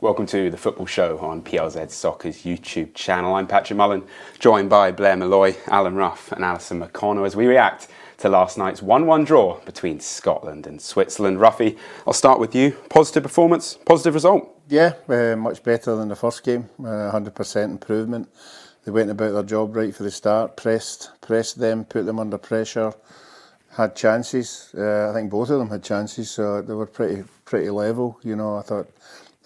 Welcome to the Football Show on PLZ Soccer's YouTube channel. I'm Patrick Mullen, joined by Blair Malloy, Alan Ruff and Alison McConnell as we react to last night's 1-1 draw between Scotland and Switzerland. Ruffy, I'll start with you. Positive performance, positive result? Yeah, much better than the first game, 100% improvement. They went about their job right for the start, pressed them, put them under pressure, had chances. I think both of them had chances, so they were pretty level. You know, I thought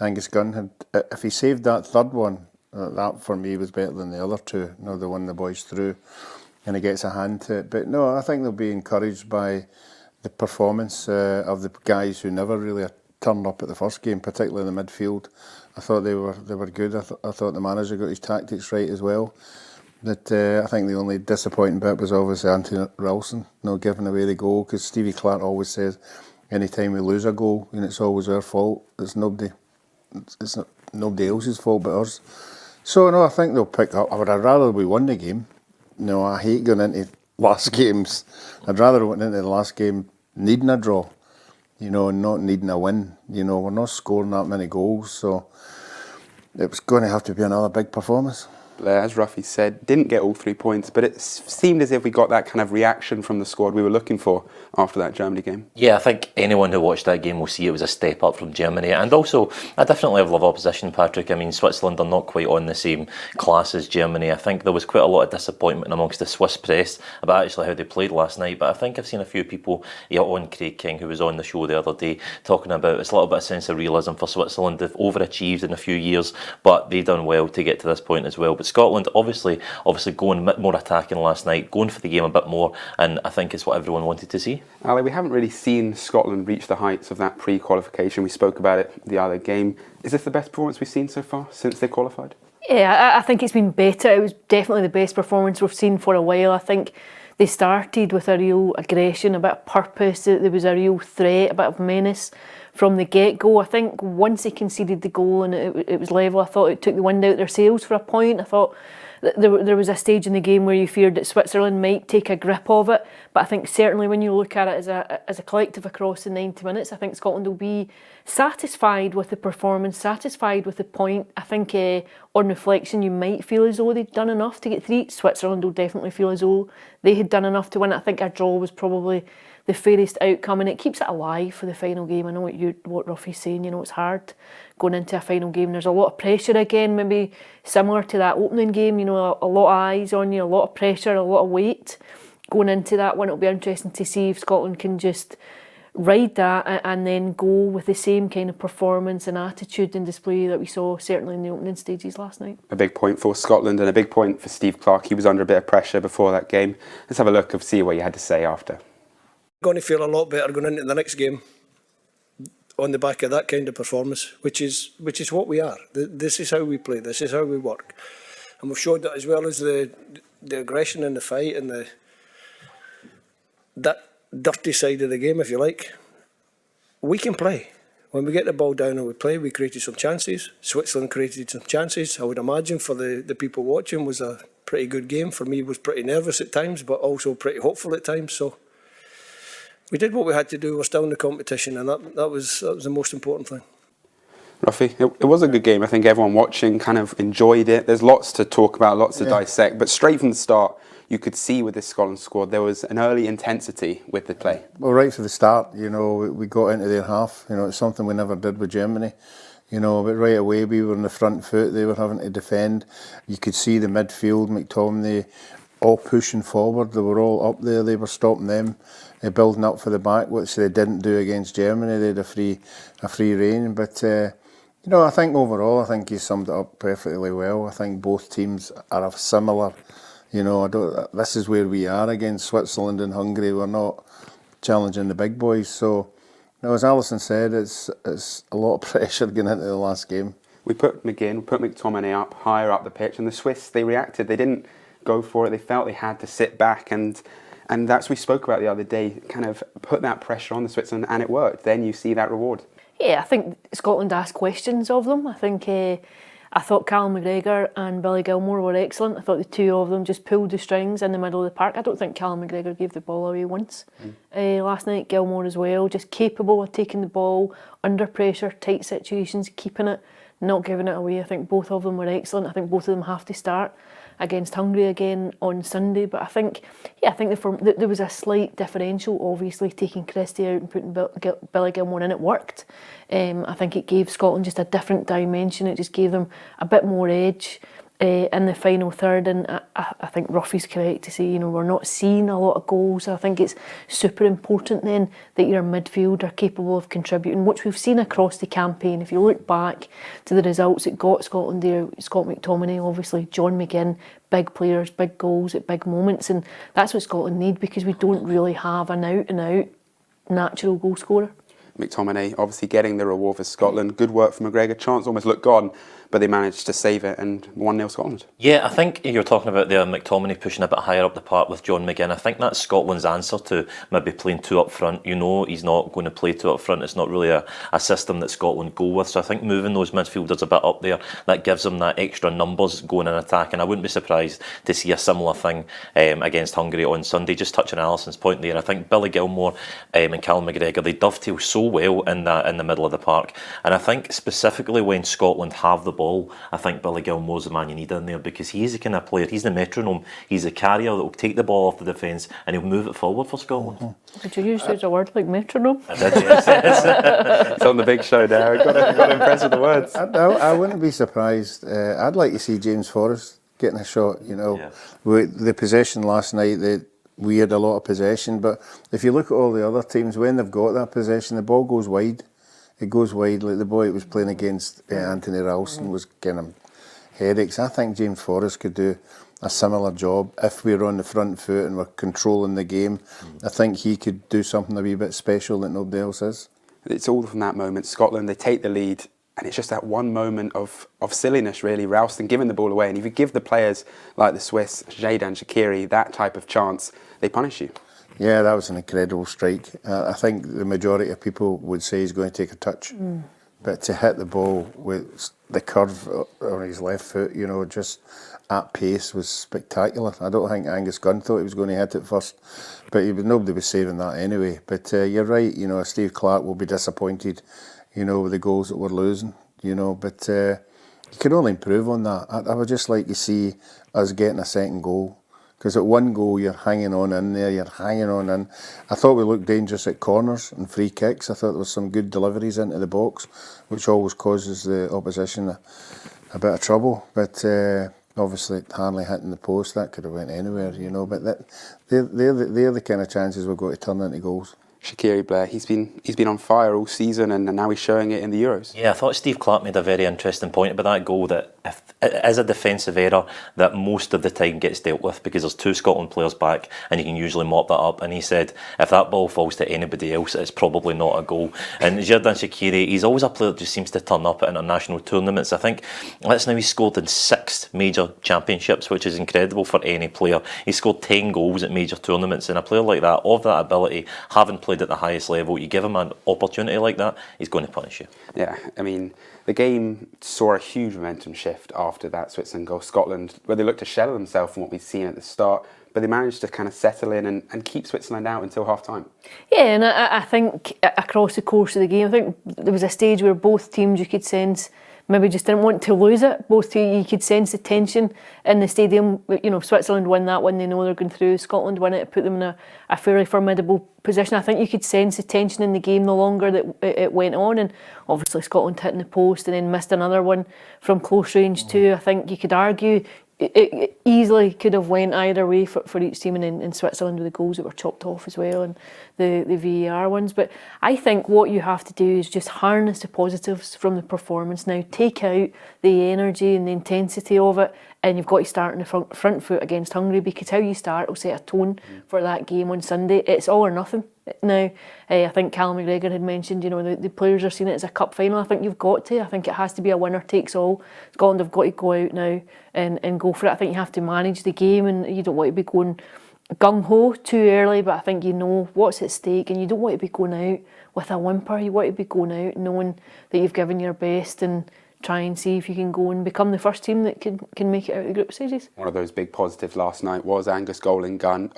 Angus Gunn had, if he saved that third one, that for me was better than the other two. You know, the one the boys threw, and he gets a hand to it. But no, I think they'll be encouraged by the performance of the guys who never really turned up at the first game, particularly in the midfield. I thought they were good. I thought the manager got his tactics right as well. But I think the only disappointing bit was obviously Anthony Ralston, giving away the goal, because Steve Clarke always says, anytime we lose a goal, and it's always our fault. It's not nobody else's fault but ours. So no, I think they'll pick up. I'd rather we won the game. No, I hate going into last games. I'd rather went into the last game needing a draw, and not needing a win. We're not scoring that many goals, so it was going to have to be another big performance. As Ruffy said, didn't get all 3 points, but it seemed as if we got that kind of reaction from the squad we were looking for after that Germany game. Yeah, I think anyone who watched that game will see it was a step up from Germany, and also a different level of opposition, Patrick. I mean, Switzerland are not quite on the same class as Germany. I think there was quite a lot of disappointment amongst the Swiss press about actually how they played last night, but I think I've seen a few people, on Craig King, who was on the show the other day, talking about it's a little bit of sense of realism for Switzerland. They've overachieved in a few years, but they've done well to get to this point as well. But Scotland obviously going a bit more attacking last night, going for the game a bit more, and I think it's what everyone wanted to see. Ali, we haven't really seen Scotland reach the heights of that pre-qualification. We spoke about it the other game. Is this the best performance we've seen so far since they qualified? Yeah, I think it's been better. It was definitely the best performance we've seen for a while. I think they started with a real aggression, a bit of purpose. There was a real threat, a bit of menace from the get-go. I think once they conceded the goal and it was level, I thought it took the wind out their sails for a point. I thought there was a stage in the game where you feared that Switzerland might take a grip of it, but I think certainly when you look at it as a collective across the 90 minutes, I think Scotland will be satisfied with the performance, satisfied with the point. I think on reflection you might feel as though they'd done enough to get through. Switzerland will definitely feel as though they had done enough to win. I think a draw was probably the fairest outcome, and it keeps it alive for the final game. I know what Ruffy's saying, it's hard going into a final game. There's a lot of pressure again, maybe similar to that opening game, a lot of eyes on you, a lot of pressure, a lot of weight going into that one. It'll be interesting to see if Scotland can just ride that and then go with the same kind of performance and attitude and display that we saw certainly in the opening stages last night. A big point for Scotland and a big point for Steve Clarke. He was under a bit of pressure before that game. Let's have a look and see what you had to say after. Going to feel a lot better going into the next game on the back of that kind of performance, which is what we are. This is how we play. This is how we work, and we've showed that as well as the aggression in the fight and that dirty side of the game, if you like. We can play. When we get the ball down and we play, we created some chances. Switzerland created some chances. I would imagine for the people watching was a pretty good game. For me, it was pretty nervous at times, but also pretty hopeful at times. So we did what we had to do. We're still in the competition, and that was the most important thing. Ruffy, it was a good game. I think everyone watching kind of enjoyed it. There's lots to talk about, lots to dissect, but straight from the start, you could see with this Scotland squad there was an early intensity with the play. Well, right from the start, we got into their half. It's something we never did with Germany. But right away we were on the front foot. They were having to defend. You could see the midfield, McTominay, all pushing forward. They were all up there. They were stopping them, building up for the back, which they didn't do against Germany. They had a free rein. But I think overall, I think you summed it up perfectly well. I think both teams are of similar. This is where we are against Switzerland and Hungary. We're not challenging the big boys. So, as Alison said, it's a lot of pressure going into the last game. We put McTominay up, higher up the pitch, and the Swiss, they reacted. They didn't go for it. They felt they had to sit back, and that's what we spoke about the other day, kind of put that pressure on the Switzerland, and it worked. Then you see that reward. Yeah, I think Scotland asked questions of them. I thought Callum McGregor and Billy Gilmour were excellent. I thought the two of them just pulled the strings in the middle of the park. I don't think Callum McGregor gave the ball away once last night. Gilmour as well, just capable of taking the ball under pressure, tight situations, keeping it, not giving it away. I think both of them were excellent. I think both of them have to start against Hungary again on Sunday. But I think there was a slight differential. Obviously, taking Christie out and putting Billy Gilmour in, it worked. I think it gave Scotland just a different dimension. It just gave them a bit more edge in the final third, and I think Ruffy's correct to say, we're not seeing a lot of goals. I think it's super important then that your midfield are capable of contributing, which we've seen across the campaign. If you look back to the results that got Scotland there, Scott McTominay, obviously, John McGinn, big players, big goals at big moments, and that's what Scotland need, because we don't really have an out-and-out natural goal scorer. McTominay obviously getting the reward for Scotland. Good work from McGregor. Chance almost looked gone, but they managed to save it and 1-0 Scotland. Yeah, I think you're talking about the McTominay pushing a bit higher up the park with John McGinn. I think that's Scotland's answer to maybe playing two up front. He's not going to play two up front. It's not really a system that Scotland go with. So I think moving those midfielders a bit up there, that gives them that extra numbers going in attack. And I wouldn't be surprised to see a similar thing against Hungary on Sunday. Just touching on Alison's point there, I think Billy Gilmour and Callum McGregor, they dovetail so well in the middle of the park. And I think specifically when Scotland have the ball, I think Billy Gilmour's the man you need in there, because he's the kind of player, he's the metronome, he's the carrier that will take the ball off the defence and he'll move it forward for Scotland. Mm-hmm. Did you use a word like metronome? I did, yes. It's on the big show now. I've got to impress with the words. I wouldn't be surprised. I'd like to see James Forrest getting a shot. With the possession last night, we had a lot of possession, but if you look at all the other teams, when they've got that possession, the ball goes wide. It goes wide. Like the boy that was playing against Anthony Ralston was getting him headaches. I think James Forrest could do a similar job if we're on the front foot and we're controlling the game. I think he could do something a wee bit special that nobody else is. It's all from that moment. Scotland, they take the lead, and it's just that one moment of silliness, really. Ralston giving the ball away, and if you give the players like the Swiss, Jadon, Shaqiri, that type of chance, they punish you. Yeah, that was an incredible strike. I think the majority of people would say he's going to take a touch. But to hit the ball with the curve on his left foot, just at pace was spectacular. I don't think Angus Gunn thought he was going to hit it first, but nobody was saving that anyway. But you're right, Steve Clarke will be disappointed, with the goals that we're losing, but you can only improve on that. I would just like to see us getting a second goal. Because at one goal, you're hanging on in there, I thought we looked dangerous at corners and free kicks. I thought there was some good deliveries into the box, which always causes the opposition a bit of trouble. But obviously, Hanley hitting the post, that could have went anywhere, But they're the kind of chances we've got to turn into goals. Shaqiri, Blair, he's been on fire all season, and now he's showing it in the Euros. Yeah, I thought Steve Clarke made a very interesting point about that goal, that if it is a defensive error that most of the time gets dealt with, because there's two Scotland players back and you can usually mop that up. And he said if that ball falls to anybody else, it's probably not a goal. And Xherdan Shaqiri, he's always a player that just seems to turn up at international tournaments. I think that's now he's scored in 6 major championships, which is incredible for any player. He scored 10 goals at major tournaments, and a player like that, of that ability, having played at the highest level, you give him an opportunity like that, he's going to punish you. Yeah, I mean, the game saw a huge momentum shift after that Switzerland goal. Scotland, where they looked to shell themselves from what we'd seen at the start, but they managed to kind of settle in and keep Switzerland out until half-time. Yeah, and I think across the course of the game, I think there was a stage where both teams, you could sense, maybe just didn't want to lose it. Both teams, you could sense the tension in the stadium. Switzerland win that one, they know they're going through. Scotland win it, put them in a fairly formidable position. I think you could sense the tension in the game the longer that it went on, and obviously Scotland hitting the post and then missed another one from close range too. I think you could argue it easily could have went either way for each team, and in Switzerland with the goals that were chopped off as well, and the VAR ones. But I think what you have to do is just harness the positives from the performance now, take out the energy and the intensity of it, and you've got to start in the front foot against Hungary, because how you start will set a tone for that game on Sunday. It's all or nothing now. I think Callum McGregor had mentioned, the players are seeing it as a cup final. I think you've got to. I think it has to be a winner takes all. Scotland have got to go out now and go for it. I think you have to manage the game, and you don't want to be going gung-ho too early, but I think you know what's at stake, and you don't want to be going out with a whimper. You want to be going out knowing that you've given your best and try and see if you can go and become the first team that can make it out of the group stages. One of those big positives last night was Angus Gunn in goal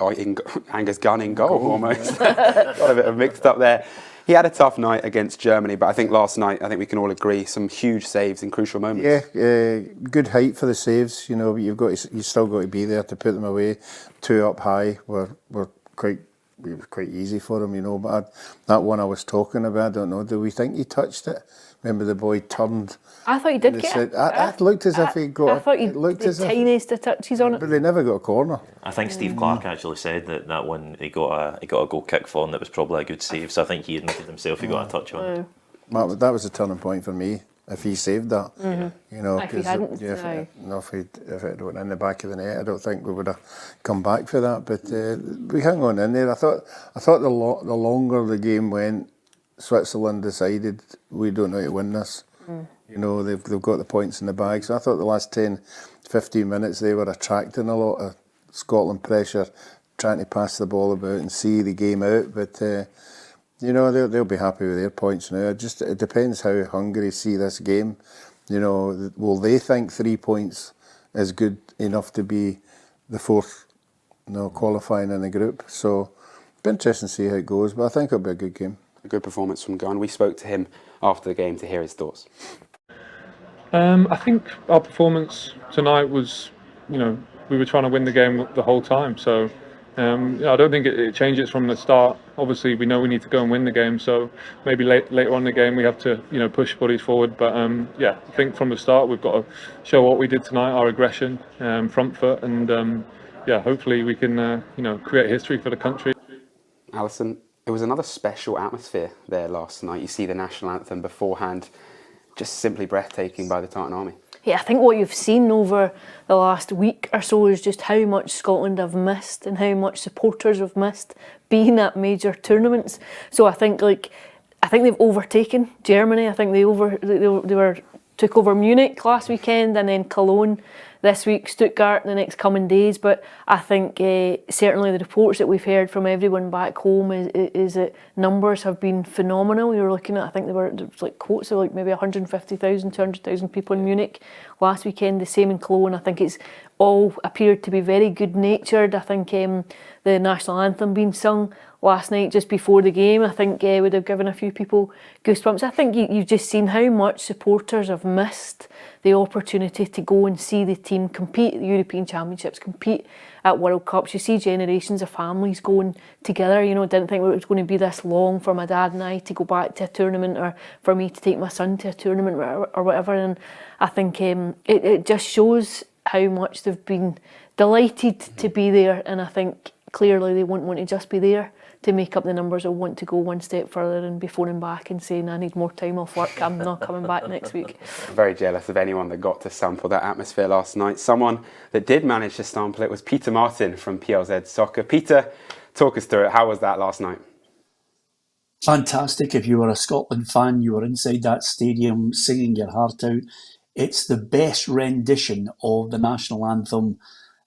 almost. Got a bit of mixed up there. He had a tough night against Germany, but I think last night, I think we can all agree, some huge saves in crucial moments. Yeah, good height for the saves, you know, but you still got to be there to put them away. 2 up high were quite easy for him, you know. But that one I was talking about, I don't know, do we think he touched it? Remember the boy turned. I thought he did get it. It looked as if he got. I thought he looked the as if, tiniest of touches on it. but they never got a corner. I think Steve Clarke actually said that one he got a goal kick for, and that was probably a good save. So I think he admitted himself he got a touch on it. That was a turning point for me. If he saved that, you know, If he hadn't, if it went in the back of the net, I don't think we would have come back for that. But we hung on in there. I thought the longer the game went, Switzerland decided we don't know how to win this. You know, they've got the points in the bag. So I thought the last 10, 15 minutes they were attracting a lot of Scotland pressure, trying to pass the ball about and see the game out. But you know, they'll be happy with their points now. It depends how Hungary see this game. You know, will they think 3 points is good enough to be the fourth, qualifying in the group? So it'll be interesting to see how it goes. But I think it'll be a good game. A good performance from Gunn. We spoke to him after the game to hear his thoughts. I think our performance tonight was, we were trying to win the game the whole time. So I don't think it changes from the start. Obviously, we know we need to go and win the game. So maybe later on in the game we have to, push bodies forward. But I think from the start we've got to show what we did tonight, our aggression, front foot, and hopefully we can, create history for the country. Alison, it was another special atmosphere there last night. You see the national anthem beforehand, just simply breathtaking by the Tartan Army. Yeah, I think what you've seen over the last week or so is just how much Scotland have missed and how much supporters have missed being at major tournaments. So I think they've overtaken Germany. I think they took over Munich last weekend and then Cologne this week, Stuttgart in the next coming days. But I think certainly the reports that we've heard from everyone back home is that numbers have been phenomenal. We were looking at, I think there was like quotes of like maybe 150,000, 200,000 people in Munich last weekend, the same in Cologne. I think it's all appeared to be very good natured. I think the national anthem being sung last night just before the game, I think would have given a few people goosebumps. I think you've just seen how much supporters have missed the opportunity to go and see the team compete at the European Championships, compete at World Cups. You see generations of families going together. Didn't think it was going to be this long for my dad and I to go back to a tournament, or for me to take my son to a tournament or whatever. And I think it just shows how much they've been delighted to be there. And I think clearly they won't want to just be there to make up the numbers, or want to go one step further and be phoning back and saying, I need more time off work, I'm not coming back next week. I'm very jealous of anyone that got to sample that atmosphere last night. Someone that did manage to sample it was Peter Martin from PLZ Soccer. Peter, talk us through it. How was that last night? Fantastic. If you were a Scotland fan, you were inside that stadium singing your heart out. It's the best rendition of the national anthem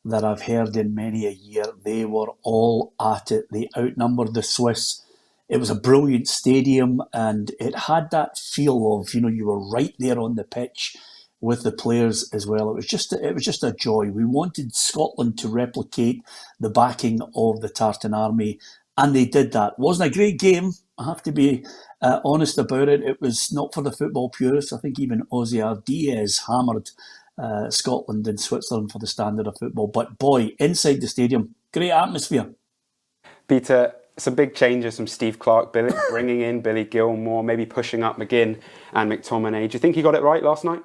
that I've heard in many a year. They were all at it. They outnumbered the Swiss. It was a brilliant stadium, and it had that feel of, you were right there on the pitch with the players as well. It was just a joy. We wanted Scotland to replicate the backing of the Tartan Army, and they did that. Wasn't a great game, I have to be honest about it. It was not for the football purists. I think even Osier Diaz hammered Scotland and Switzerland for the standard of football. But boy, inside the stadium, great atmosphere. Peter, some big changes from Steve Clarke, bringing in Billy Gilmour, maybe pushing up McGinn and McTominay. Do you think he got it right last night?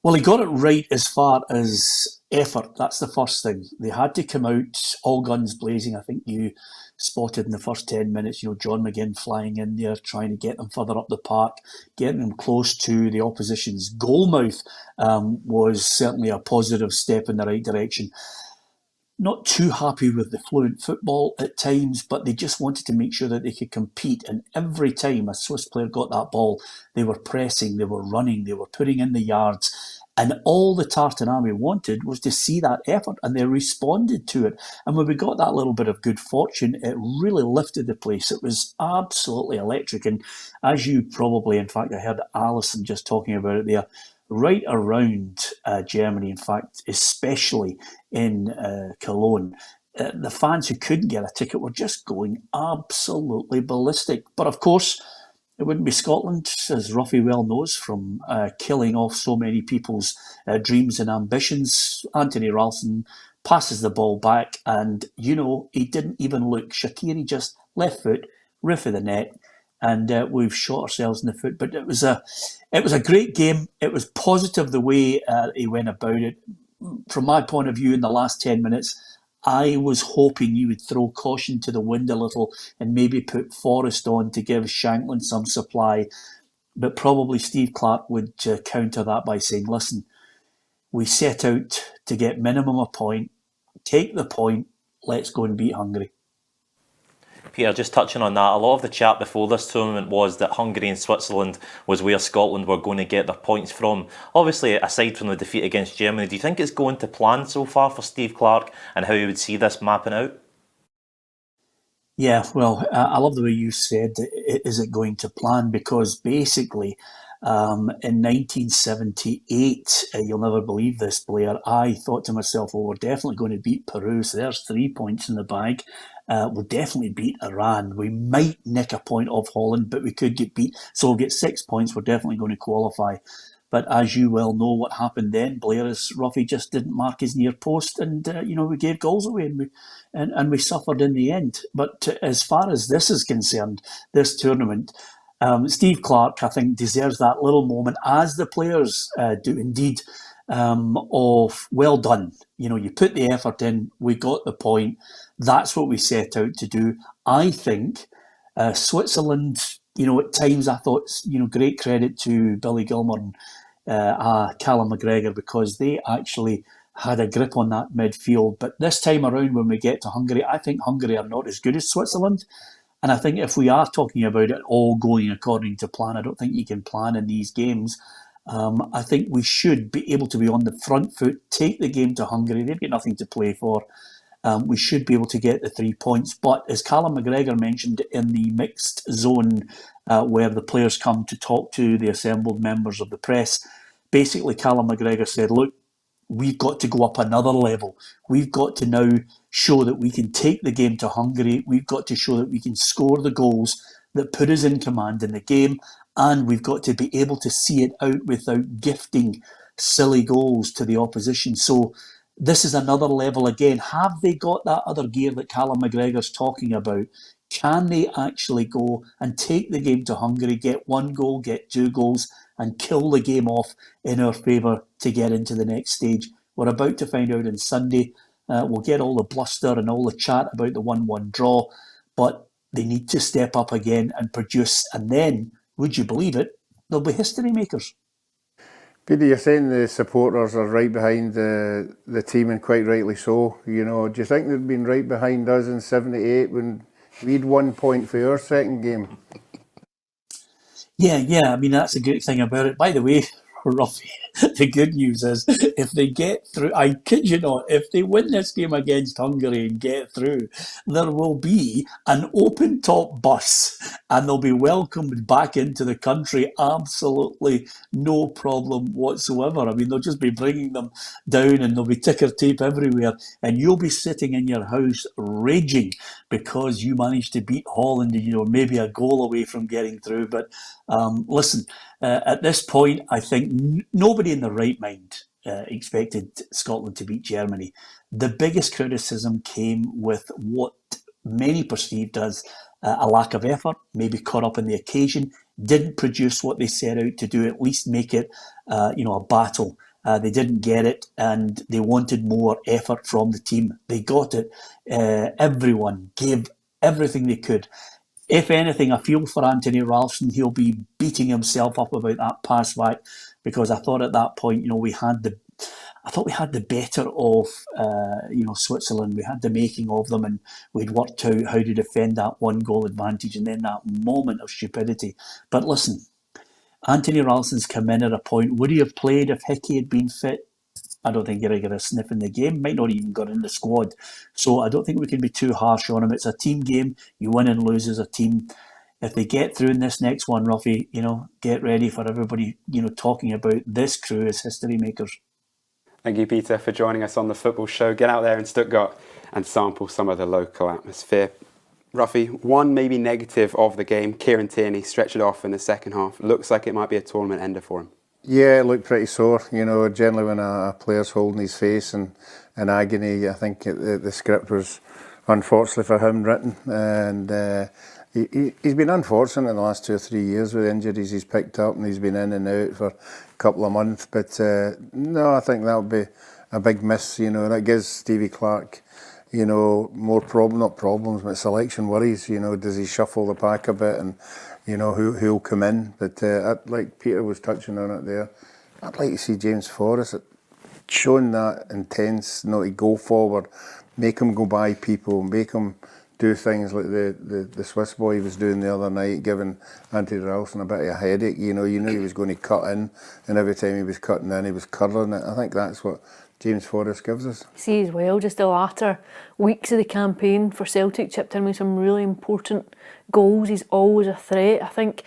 Well, he got it right as far as effort. That's the first thing. They had to come out all guns blazing. I think you spotted in the first 10 minutes, John McGinn flying in there, trying to get them further up the park, getting them close to the opposition's goalmouth was certainly a positive step in the right direction. Not too happy with the fluent football at times, but they just wanted to make sure that they could compete. And every time a Swiss player got that ball, they were pressing, they were running, they were putting in the yards. And all the Tartan Army wanted was to see that effort, and they responded to it. And when we got that little bit of good fortune, it really lifted the place. It was absolutely electric. And as you probably, in fact, I heard Alison just talking about it there, right around Germany, in fact, especially in Cologne, the fans who couldn't get a ticket were just going absolutely ballistic. But of course, it wouldn't be Scotland, as Ruffy well knows, from killing off so many people's dreams and ambitions. Anthony Ralston passes the ball back, and he didn't even look. Shaqiri just left foot, roof of the net, and we've shot ourselves in the foot. But it was a great game. It was positive the way he went about it. From my point of view, in the last 10 minutes, I was hoping you would throw caution to the wind a little and maybe put Forrest on to give Shanklin some supply. But probably Steve Clarke would counter that by saying, listen, we set out to get minimum a point, take the point, let's go and beat Hungary. Peter, just touching on that, a lot of the chat before this tournament was that Hungary and Switzerland was where Scotland were going to get their points from. Obviously, aside from the defeat against Germany, do you think it's going to plan so far for Steve Clarke and how he would see this mapping out? Yeah, well, I love the way you said, is it going to plan? Because basically, in 1978, you'll never believe this, Blair, I thought to myself, well, we're definitely going to beat Peru, so there's 3 points in the bag. We'll definitely beat Iran. We might nick a point off Holland, but we could get beat. So we'll get 6 points. We're definitely going to qualify. But as you well know, what happened then, Blair, is Ruffy just didn't mark his near post, and we gave goals away, and we suffered in the end. But as far as this is concerned, this tournament, Steve Clarke, I think, deserves that little moment, as the players do indeed, of well done. You put the effort in, we got the point. That's what we set out to do. I think Switzerland, at times I thought, great credit to Billy Gilmour and Callum McGregor, because they actually had a grip on that midfield. But this time around, when we get to Hungary, I think Hungary are not as good as Switzerland. And I think if we are talking about it all going according to plan, I don't think you can plan in these games. I think we should be able to be on the front foot, take the game to Hungary. They've got nothing to play for. We should be able to get the 3 points. But as Callum McGregor mentioned in the mixed zone, where the players come to talk to the assembled members of the press, basically Callum McGregor said, look, we've got to go up another level. We've got to now show that we can take the game to Hungary. We've got to show that we can score the goals that put us in command in the game. And we've got to be able to see it out without gifting silly goals to the opposition. So this is another level again. Have they got that other gear that Callum McGregor's talking about? Can they actually go and take the game to Hungary, get 1 goal, get 2 goals, and kill the game off in our favour to get into the next stage? We're about to find out on Sunday. We'll get all the bluster and all the chat about the 1-1 draw, but they need to step up again and produce. And then, would you believe it, they'll be history makers. Peter, you're saying the supporters are right behind the team, and quite rightly so. Do you think they'd been right behind us in '78 when we'd 1 point for our second game? Yeah. I mean, that's a great thing about it. By the way, Ruffy, the good news is if they get through, I kid you not, if they win this game against Hungary and get through, there will be an open top bus and they'll be welcomed back into the country. Absolutely no problem whatsoever. I mean, they'll just be bringing them down and there'll be ticker tape everywhere, and you'll be sitting in your house raging because you managed to beat Holland and maybe a goal away from getting through. But listen, at this point, I think nobody in their right mind expected Scotland to beat Germany. The biggest criticism came with what many perceived as a lack of effort, maybe caught up in the occasion, didn't produce what they set out to do, at least make it a battle. They didn't get it, and they wanted more effort from the team. They got it. Everyone gave everything they could. If anything, I feel for Anthony Ralston. He'll be beating himself up about that pass back, because I thought at that point, we had the better of Switzerland. We had the making of them, and we'd worked out how to defend that 1 goal advantage, and then that moment of stupidity. But listen, Anthony Ralston's come in at a point. Would he have played if Hickey had been fit? I don't think he'd have got a sniff in the game. Might not even got in the squad. So I don't think we can be too harsh on him. It's a team game. You win and lose as a team. If they get through in this next one, Ruffy, get ready for everybody, talking about this crew as history makers. Thank you, Peter, for joining us on the football show. Get out there in Stuttgart and sample some of the local atmosphere. Ruffy, one maybe negative of the game, Kieran Tierney stretched it off in the second half. Looks like it might be a tournament ender for him. Yeah, it looked pretty sore. Generally when a player's holding his face and in agony, I think the script was, unfortunately for him, written. And he's been unfortunate in the last 2 or 3 years with injuries he's picked up, and he's been in and out for a couple of months. But no, I think that would be a big miss. That gives Stevie Clarke, more not problems, but selection worries. Does he shuffle the pack a bit, and who'll come in? But like Peter was touching on it there, I'd like to see James Forrest showing that intense, to go forward, make him go by people, make him do things like the Swiss boy was doing the other night, giving Anthony Ralston a bit of a headache. You knew he was going to cut in, and every time he was cutting in, he was curling it. I think that's what James Forrest gives us. See as well, just the latter weeks of the campaign for Celtic, chipped in with some really important goals. He's always a threat. I think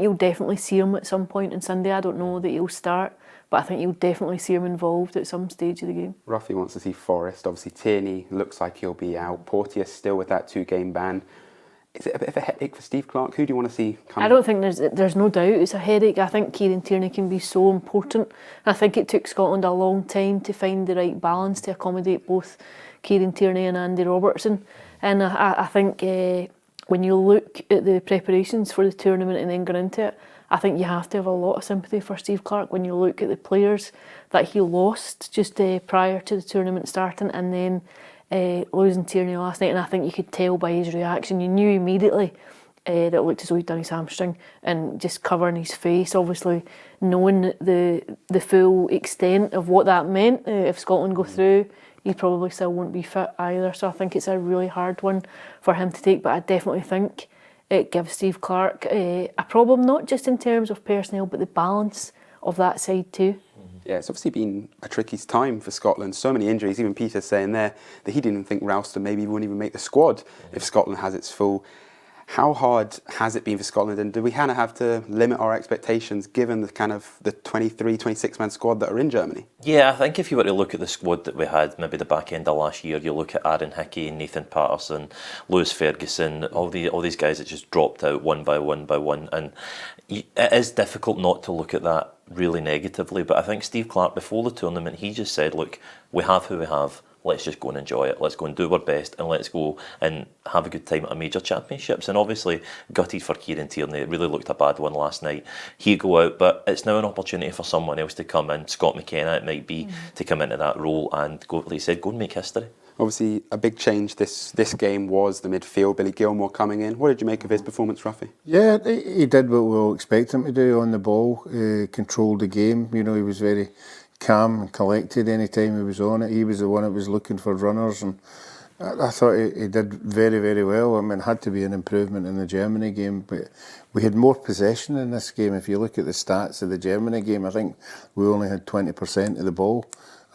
you'll definitely see him at some point on Sunday. I don't know that he'll start, but I think you'll definitely see him involved at some stage of the game. Ruffy wants to see Forrest. Obviously Tierney looks like he'll be out. Porteous still with that 2-game ban. Is it a bit of a headache for Steve Clarke? Who do you want to see come? I don't think there's no doubt it's a headache. I think Kieran Tierney can be so important. I think it took Scotland a long time to find the right balance to accommodate both Kieran Tierney and Andy Robertson. And I think when you look at the preparations for the tournament and then go into it, I think you have to have a lot of sympathy for Steve Clarke when you look at the players that he lost just prior to the tournament starting, and then losing Tierney last night. And I think you could tell by his reaction, you knew immediately that it looked as though he'd done his hamstring, and just covering his face, obviously knowing the full extent of what that meant. If Scotland go through, he probably still won't be fit either. So I think it's a really hard one for him to take, but I definitely think it gives Steve Clarke a problem, not just in terms of personnel, but the balance of that side too. Yeah, it's obviously been a tricky time for Scotland. So many injuries. Even Peter saying there that he didn't think Ralston maybe won't even make the squad if Scotland has its full. How hard has it been for Scotland, and do we kind of have to limit our expectations given the kind of the 23, 26-man squad that are in Germany? Yeah, I think if you were to look at the squad that we had maybe the back end of last year, you look at Aaron Hickey, Nathan Patterson, Lewis Ferguson, all these guys that just dropped out one by one, and it is difficult not to look at that really negatively. But I think Steve Clarke, before the tournament, he just said, look, we have who we have. Let's just go and enjoy it. Let's go and do our best, and let's go and have a good time at a major championships. And obviously, gutted for Kieran Tierney. It really looked a bad one last night. He go out, but it's now an opportunity for someone else to come in. Scott McKenna, it might be, to come into that role and go, like he said, go and make history. Obviously, a big change this game was the midfield. Billy Gilmour coming in. What did you make of his performance, Ruffy? Yeah, he did what we all expect him to do on the ball. Controlled the game. He was very calm and collected any time he was on it. He was the one that was looking for runners, and I thought he did very, very well. I mean, it had to be an improvement in the Germany game, but we had more possession in this game. If you look at the stats of the Germany game, I think we only had 20% of the ball.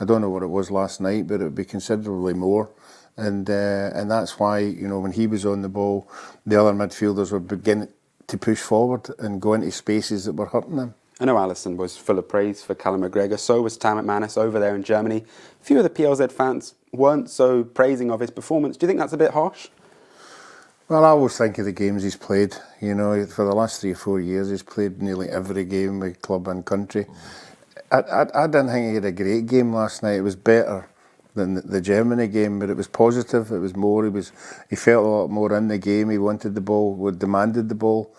I don't know what it was last night, but it would be considerably more. And that's why, when he was on the ball, the other midfielders were beginning to push forward and go into spaces that were hurting them. I know Alisson was full of praise for Callum McGregor, so was Tam McManus over there in Germany. A few of the PLZ fans weren't so praising of his performance. Do you think that's a bit harsh? Well, I always think of the games he's played. For the last 3 or 4 years, he's played nearly every game with club and country. I didn't think he had a great game last night. It was better than the Germany game, but it was positive. It was more. He felt a lot more in the game. He wanted the ball, demanded the ball.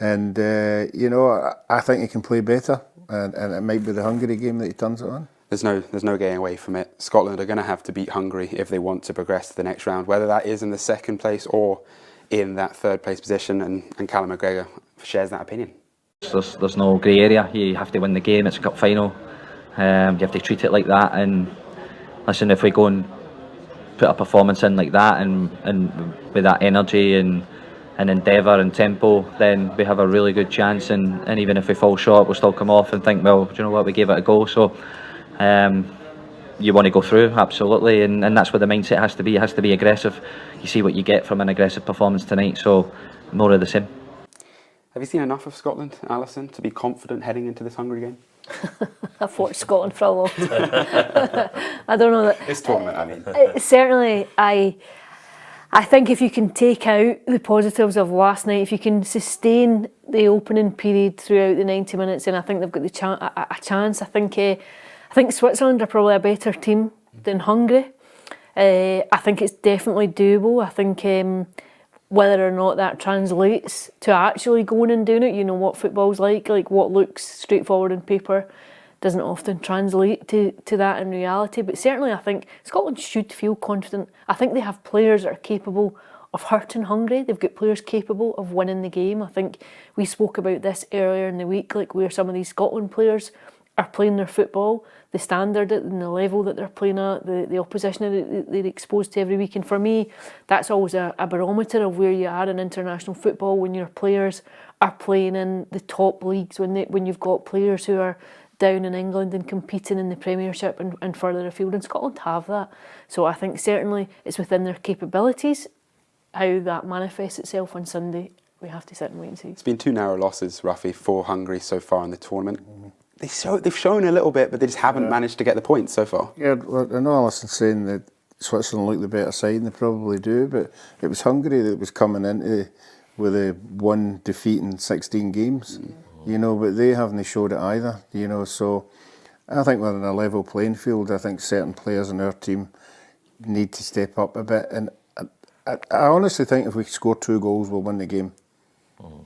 And, I think he can play better, and it might be the Hungary game that he turns it on. There's no getting away from it. Scotland are going to have to beat Hungary if they want to progress to the next round, whether that is in the second place or in that third place position, and Callum McGregor shares that opinion. There's no grey area. You have to win the game. It's a cup final. You have to treat it like that. And listen, if we go and put a performance in like that and with that energy and endeavour and tempo, then we have a really good chance. And even if we fall short, we'll still come off and think, well, do you know what, we gave it a go. So you want to go through, absolutely, and that's where the mindset has to be. It has to be aggressive. You see what you get from an aggressive performance tonight, so more of the same. Have you seen enough of Scotland, Alison, to be confident heading into this Hungary game? I've watched Scotland for a long time. I don't know that. This tournament, I mean. Certainly, I think if you can take out the positives of last night, if you can sustain the opening period throughout the 90 minutes, then I think they've got a chance. I think Switzerland are probably a better team than Hungary. I think it's definitely doable. I think whether or not that translates to actually going and doing it, you know what football's like what looks straightforward on paper doesn't often translate to that in reality. But certainly I think Scotland should feel confident. I think they have players that are capable of hurting Hungary. They've got players capable of winning the game. I think we spoke about this earlier in the week, where some of these Scotland players are playing their football, the standard and the level that they're playing at, the opposition that they're exposed to every week. And for me, that's always a barometer of where you are in international football, when your players are playing in the top leagues, when you've got players who are down in England and competing in the Premiership and further afield. And Scotland have that. So I think certainly it's within their capabilities. How that manifests itself on Sunday, we have to sit and wait and see. It's been 2 narrow losses, roughly, for Hungary so far in the tournament. They've shown a little bit, but they just haven't managed to get the points so far. Yeah, well, I know Alison's saying that Switzerland look the better side, and they probably do, but it was Hungary that was coming into with a 1 defeat in 16 games, you know, but they haven't showed it either, you know, so I think we're in a level playing field. I think certain players in our team need to step up a bit, and I honestly think if we score 2 goals, we'll win the game.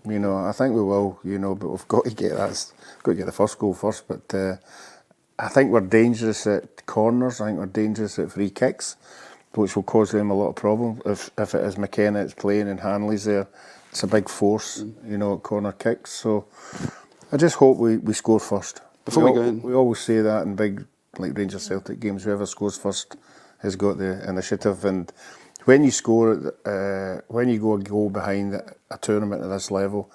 You know, I think we will, you know, but we've got to get the first goal first. But I think we're dangerous at corners. I think we're dangerous at free kicks, which will cause them a lot of problems. If it is McKenna that's playing and Hanley's there, it's a big force, you know, at corner kicks. So I just hope we score first. Before we go in, we always say that in big like Rangers Celtic games. Whoever scores first has got the initiative. And when you score, when you go a goal behind a tournament at this level,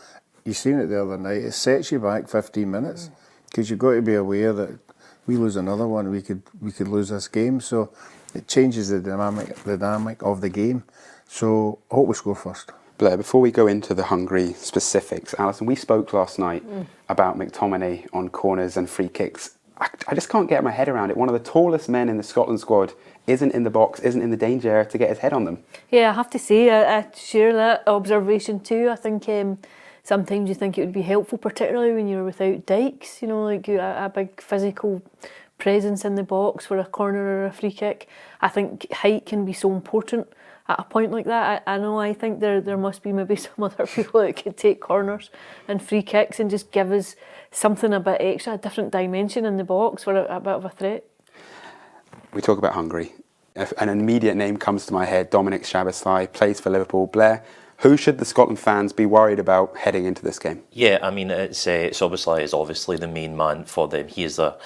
you've seen it the other night, it sets you back 15 minutes because you've got to be aware that we lose another one, we could lose this game. So it changes the dynamic of the game. So I hope we score first. Blair, before we go into the Hungary specifics, Alison, we spoke last night about McTominay on corners and free kicks. I just can't get my head around it. One of the tallest men in the Scotland squad isn't in the box, isn't in the danger area to get his head on them. Yeah, I have to say, I share that observation too. I think sometimes you think it would be helpful, particularly when you're without Dykes, you know, like a big physical presence in the box for a corner or a free kick. I think height can be so important at a point like that. I think there must be maybe some other people that could take corners and free kicks and just give us something a bit extra, a different dimension in the box for a bit of a threat. We talk about Hungary. If an immediate name comes to my head, Dominic Szoboszlai, plays for Liverpool. Blair, who should the Scotland fans be worried about heading into this game? Yeah, I mean, it's Szoboszlai is obviously the main man for them. He is the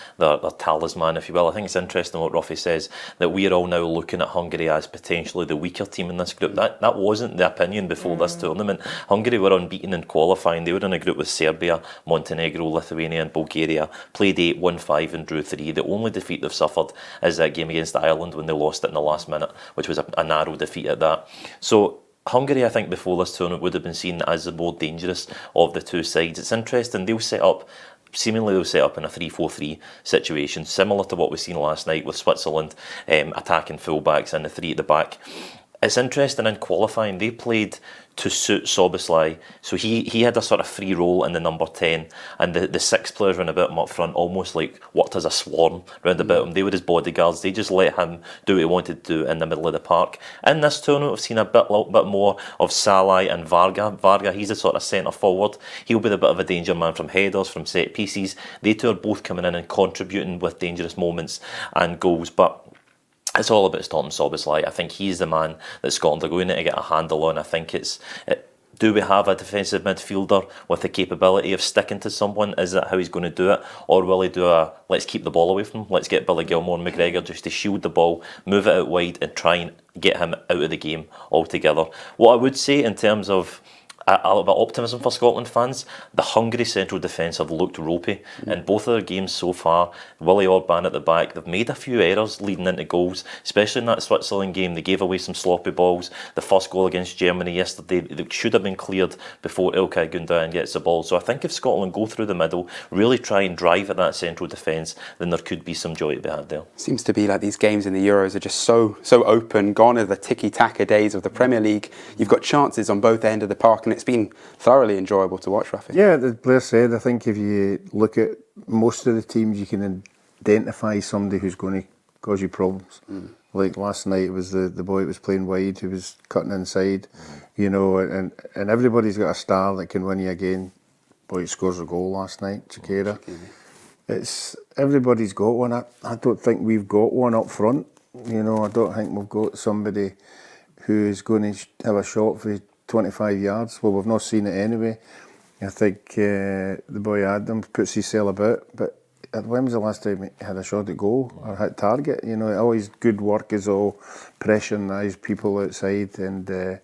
talisman, if you will. I think it's interesting what Ruffy says, that we are all now looking at Hungary as potentially the weaker team in this group. That wasn't the opinion before this tournament. Hungary were unbeaten in qualifying. They were in a group with Serbia, Montenegro, Lithuania and Bulgaria. Played 8, won 5 and drew 3. The only defeat they've suffered is that game against Ireland when they lost it in the last minute, which was a narrow defeat at that. So Hungary, I think, before this tournament would have been seen as the more dangerous of the two sides. It's interesting, they'll set up in a 3-4-3 situation, similar to what we've seen last night with Switzerland attacking fullbacks and the 3 at the back. It's interesting, in qualifying, they played to suit Szoboszlai, so he had a sort of free role in the number 10, and the 6 players ran about him up front, almost like worked as a swarm round about him. They were his bodyguards. They just let him do what he wanted to do in the middle of the park. In this tournament, we've seen a little bit more of Salai and Varga. Varga, he's a sort of centre forward. He'll be a bit of a danger man from headers, from set pieces. They two are both coming in and contributing with dangerous moments and goals, but it's all about stopping Szoboszlai. I think he's the man that Scotland are going to get a handle on. I think do we have a defensive midfielder with the capability of sticking to someone? Is that how he's going to do it? Or will he do let's keep the ball away from him, let's get Billy Gilmour and McGregor just to shield the ball, move it out wide and try and get him out of the game altogether? What I would say in terms of a little bit of optimism for Scotland fans. The Hungary central defence have looked ropey in both of their games so far. Willie Orban at the back, they've made a few errors leading into goals, especially in that Switzerland game. They gave away some sloppy balls. The first goal against Germany yesterday, it should have been cleared before Ilkay Gundogan gets the ball. So I think if Scotland go through the middle, really try and drive at that central defence, then there could be some joy to be had there. Seems to be like these games in the Euros are just so open. Gone are the tiki-taka days of the Premier League. You've got chances on both ends of the park, and it's been thoroughly enjoyable to watch, Rafi. Yeah, as Blair said, I think if you look at most of the teams, you can identify somebody who's going to cause you problems. Like last night, it was the boy that was playing wide who was cutting inside, you know, and everybody's got a star that can win you a game. Boy, he scores a goal last night, Chikera. It's everybody's got one. I don't think we've got one up front. You know, I don't think we've got somebody who's going to have a shot for 25 yards. Well, we've not seen it anyway. I think the boy Adam puts his cell about, but when was the last time he had a shot at goal or hit target? You know, always good work is all pressurising people outside, and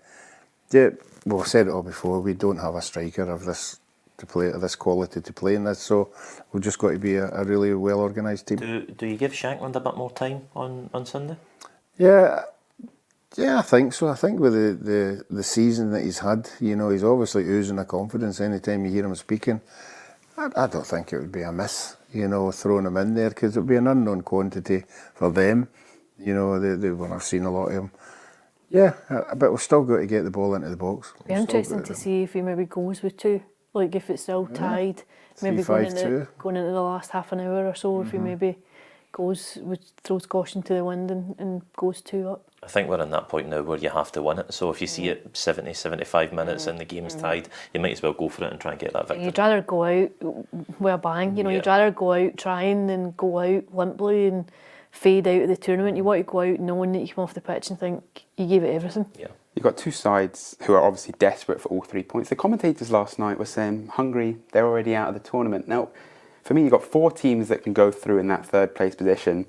yeah, well, I've said it all before. We don't have a striker of this to play of this quality to play in this, so we've just got to be a really well organised team. Do you give Shankland a bit more time on Sunday? Yeah, I think so. I think with the season that he's had, you know, he's obviously oozing a confidence anytime you hear him speaking. I don't think it would be a miss, you know, throwing him in there, because it would be an unknown quantity for them. You know, they won't have seen a lot of him. Yeah, but we've still got to get the ball into the box. It'd be interesting to see if he maybe goes with two. Like if it's still tied, maybe going into the last half an hour or so, if he maybe throws caution to the wind and goes 2 up. I think we're in that point now where you have to win it. So if you see it 70, 75 minutes and the game's tied, you might as well go for it and try and get that victory. You'd rather go out with a bang, you know, you'd rather go out trying than go out limply and fade out of the tournament. You want to go out knowing that you come off the pitch and think you gave it everything. Yeah. You've got two sides who are obviously desperate for all 3 points. The commentators last night were saying Hungary, they're already out of the tournament. Now, for me, you've got 4 teams that can go through in that third place position.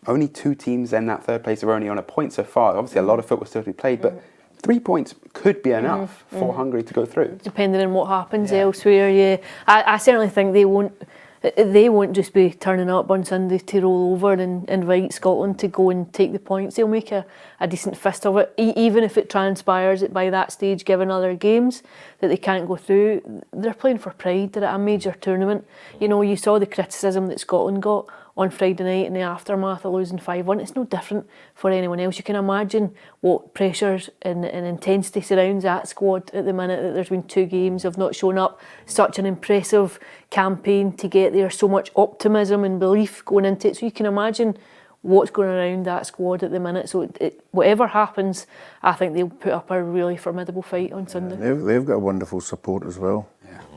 Only 2 teams in that third place are only on a point so far. Obviously, a lot of football still to be played, but 3 points could be enough for Hungary to go through. Depending on what happens elsewhere, yeah. I certainly think they won't just be turning up on Sunday to roll over and invite Scotland to go and take the points. They'll make a decent fist of it, even if it transpires that by that stage, given other games, that they can't go through. They're playing for pride. They're at a major tournament. You know, you saw the criticism that Scotland got on Friday night in the aftermath of losing 5-1. It's no different for anyone else. You can imagine what pressures and intensity surrounds that squad at the minute, that there's been 2 games of not showing up, such an impressive campaign to get there, so much optimism and belief going into it. So you can imagine what's going around that squad at the minute. So whatever happens, I think they'll put up a really formidable fight on Sunday. They've got a wonderful support as well.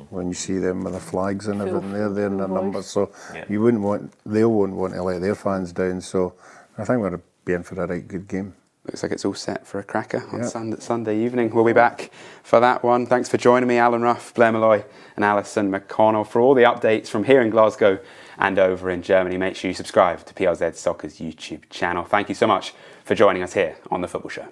When you see them with their flags and everything, they're there in their numbers, so they wouldn't want to let their fans down. So I think we're be in for a right good game. Looks like it's all set for a cracker on Sunday evening. We'll be back for that one. Thanks for joining me, Alan Ruff, Blair Malloy and Alison McConnell. For all the updates from here in Glasgow and over in Germany, make sure you subscribe to PLZ Soccer's YouTube channel. Thank you so much for joining us here on The Football Show.